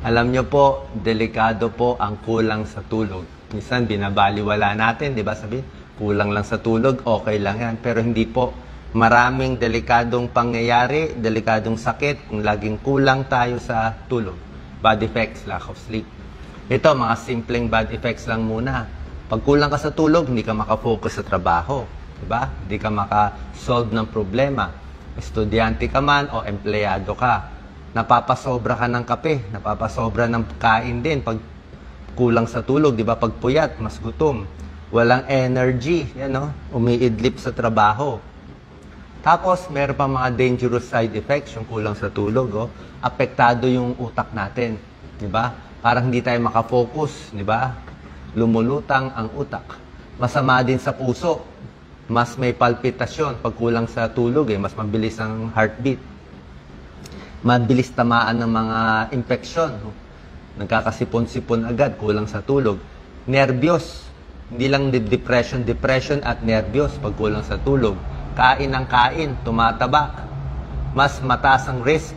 Alam nyo po, delikado po ang kulang sa tulog. Minsan binabaliwala natin, di ba? Sabihin, kulang lang sa tulog, okay lang yan. Pero hindi po. Maraming delikadong pangyayari, delikadong sakit kung laging kulang tayo sa tulog. Bad effects, lack of sleep. Ito, mga simpleng bad effects lang muna. Pag kulang ka sa tulog, hindi ka makafocus sa trabaho. Diba? Hindi ka makasolve ng problema. Estudyante ka man o empleyado ka. Napapasobra ka ng kape, napapasobra ng kain din pag kulang sa tulog, di ba? Pag puyat, mas gutom. Walang energy, yan, no? Umiidlip sa trabaho. Tapos, meron pa mga dangerous side effects yung kulang sa tulog. Oh. Apektado yung utak natin, di ba? Parang hindi tayo makafocus, di ba? Lumulutang ang utak. Masama din sa puso. Mas may palpitasyon pag kulang sa tulog, mas mabilis ang heartbeat. Mabilis tamaan ng mga infeksyon. Nagkakasipon-sipon agad, kulang sa tulog. Nervyos. Hindi lang depression at nervyos pag kulang sa tulog. Kain ng kain, tumataba. Mas mataas ang risk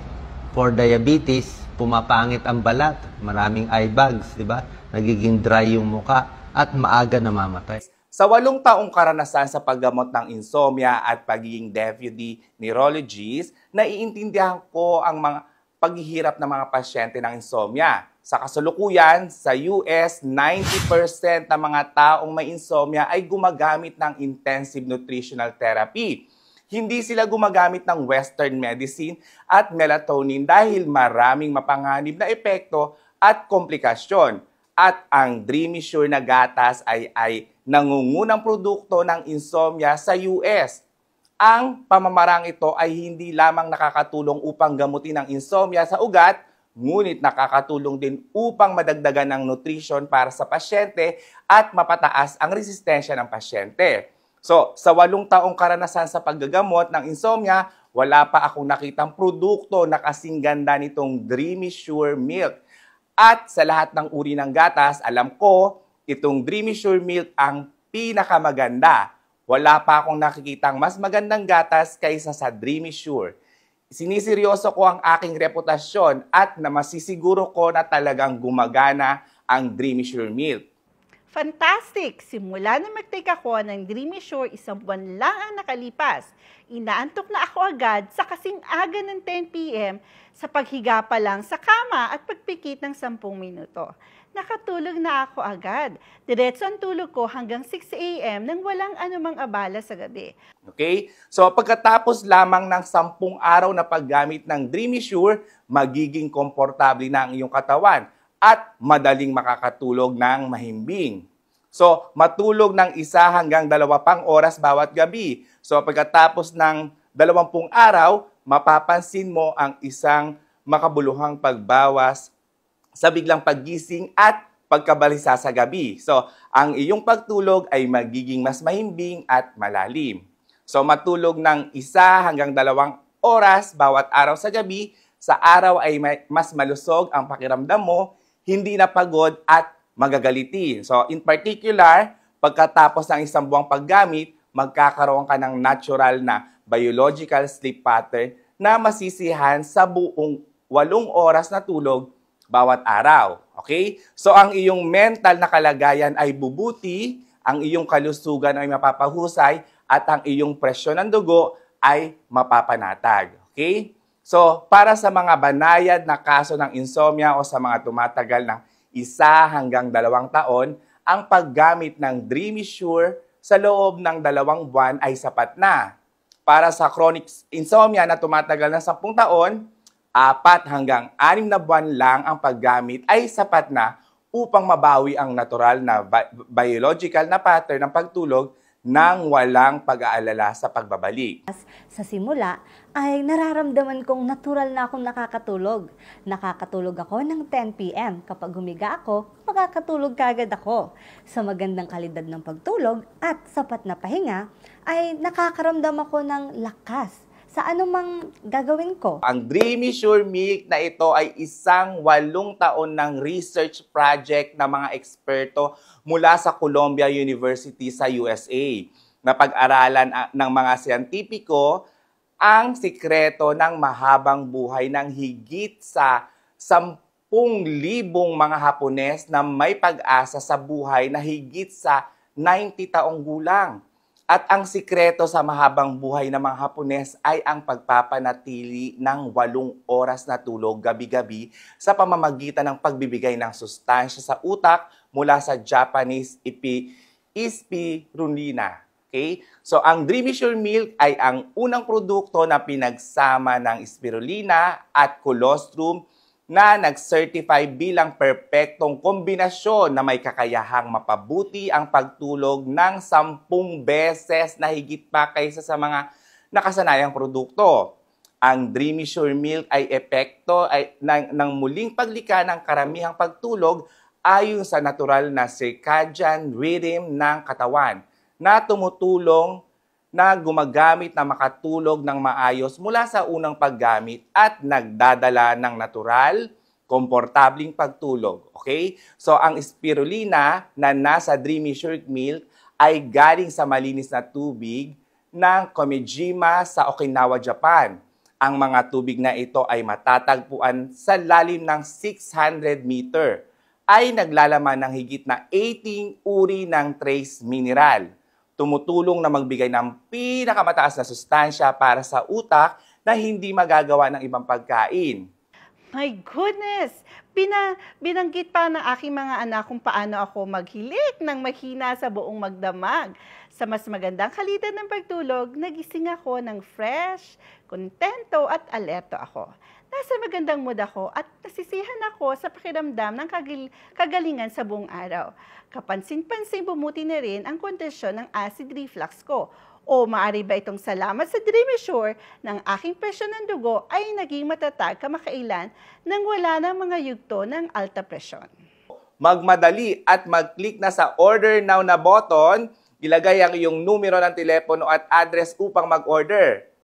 for diabetes, pumapangit ang balat, maraming eye bags, di ba? Nagiging dry yung muka at maaga namamatay. Sa 8 taong karanasan sa paggamot ng insomnia at pagiging deputy neurologist, naiintindihan ko ang mga paghihirap ng mga pasyente ng insomnia. Sa kasalukuyan, sa US, 90% ng mga taong may insomnia ay gumagamit ng intensive nutritional therapy. Hindi sila gumagamit ng Western medicine at melatonin dahil maraming mapanganib na epekto at komplikasyon. At ang Dreamy Sure na gatas ay nangungunang produkto ng insomnia sa US. Ang pamamarang ito ay hindi lamang nakakatulong upang gamutin ang insomnia sa ugat, ngunit nakakatulong din upang madagdagan ng nutrition para sa pasyente at mapataas ang resistensya ng pasyente. So, sa 8 taong karanasan sa paggagamot ng insomnia, wala pa akong nakitang produkto na kasing ganda nitong Dreamy Sure Milk. At sa lahat ng uri ng gatas, alam ko, itong Dreamy Sure Milk ang pinakamaganda. Wala pa akong nakikitang mas magandang gatas kaysa sa Dreamy Sure. Siniseryoso ko ang aking reputasyon at na masisiguro ko na talagang gumagana ang Dreamy Sure Milk. Fantastic! Simula na mag-take ako ng Dreamy Sure, 1 buwan lang ang nakalipas. Inaantok na ako agad sa kasing aga ng 10 p.m. sa paghiga pa lang sa kama at pagpikit ng 10 minuto. Nakatulog na ako agad. Diretso ang tulog ko hanggang 6 a.m. nang walang anumang abala sa gabi. Okay? So pagkatapos lamang ng 10 araw na paggamit ng Dreamy Sure, magiging komportable na ang iyong katawan at madaling makakatulog ng mahimbing. So, matulog ng 1 hanggang 2 pang oras bawat gabi. So, pagkatapos ng 20 araw, mapapansin mo ang isang makabuluhang pagbawas sa biglang paggising at pagkabalisa sa gabi. So, ang iyong pagtulog ay magiging mas mahimbing at malalim. So, matulog ng 1 hanggang 2 oras bawat araw sa gabi, sa araw ay mas malusog ang pakiramdam mo, hindi na pagod at magagalitin. So, in particular, pagkatapos ng 1 buwang paggamit, magkakaroon ka ng natural na biological sleep pattern na masisihan sa buong 8 oras na tulog bawat araw. Okay? So, ang iyong mental na kalagayan ay bubuti, ang iyong kalusugan ay mapapahusay, at ang iyong presyon ng dugo ay mapapanatag. Okay? So, para sa mga banayad na kaso ng insomnia o sa mga tumatagal ng 1 hanggang 2 taon, ang paggamit ng Dreamy Sure sa loob ng 2 buwan ay sapat na. Para sa chronic insomnia na tumatagal ng 10 taon, 4 hanggang 6 na buwan lang ang paggamit ay sapat na upang mabawi ang natural na biological na pattern ng pagtulog nang walang pag-aalala sa pagbabalik. Sa simula ay nararamdaman kong natural na akong nakakatulog. Nakakatulog ako ng 10 p.m. Kapag humiga ako, makakatulog kagad ako. Sa magandang kalidad ng pagtulog at sapat na pahinga, ay nakakaramdam ako ng lakas sa anumang gagawin ko. Ang Dreamy Sure Milk na ito ay isang 8 taon ng research project ng mga eksperto mula sa Columbia University sa USA. Napag-aralan ng mga siyentipiko ang sikreto ng mahabang buhay ng higit sa 10 mga Hapones na may pag-asa sa buhay na higit sa 90 taong gulang. At ang sikreto sa mahabang buhay ng mga Hapones ay ang pagpapanatili ng 8 oras na tulog gabi-gabi sa pamamagitan ng pagbibigay ng sustansya sa utak mula sa Japanese spirulina. Okay? So, ang Dreamy Sure Milk ay ang unang produkto na pinagsama ng spirulina at colostrum na nag-certify bilang perpektong kombinasyon na may kakayahang mapabuti ang pagtulog ng 10 beses na higit pa kaysa sa mga nakasanayang produkto. Ang Dreamy Sure Milk ay epekto ng muling paglikha ng karamihang pagtulog ayon sa natural na circadian rhythm ng katawan na tumutulong na gumagamit na makatulog ng maayos mula sa unang paggamit at nagdadala ng natural, komportabling pagtulog. Okay? So, ang spirulina na nasa Dreamy Sure Milk ay galing sa malinis na tubig ng Komijima sa Okinawa, Japan. Ang mga tubig na ito ay matatagpuan sa lalim ng 600 meter. Ay naglalaman ng higit na 18 uri ng trace mineral. Tumutulong na magbigay ng pinakamataas na sustansya para sa utak na hindi magagawa ng ibang pagkain. My goodness! Binanggit pa ng aking mga anak kung paano ako maghilik ng mahina sa buong magdamag. Sa mas magandang kalidad ng pagtulog, nagising ako ng fresh, kontento at alerto ako. Nasa magandang mood ako at nasisihan ako sa pakiramdam ng kagalingan sa buong araw. Kapansin-pansin bumuti na rin ang kondisyon ng acid reflux ko. O maaari ba itong salamat sa Dreamy Sure ng aking presyon ng dugo ay naging matatag kamakailan nang wala ng mga yugto ng alta presyon. Magmadali at mag-click na sa Order Now na button, ilagay ang iyong numero ng telepono at address upang mag-order.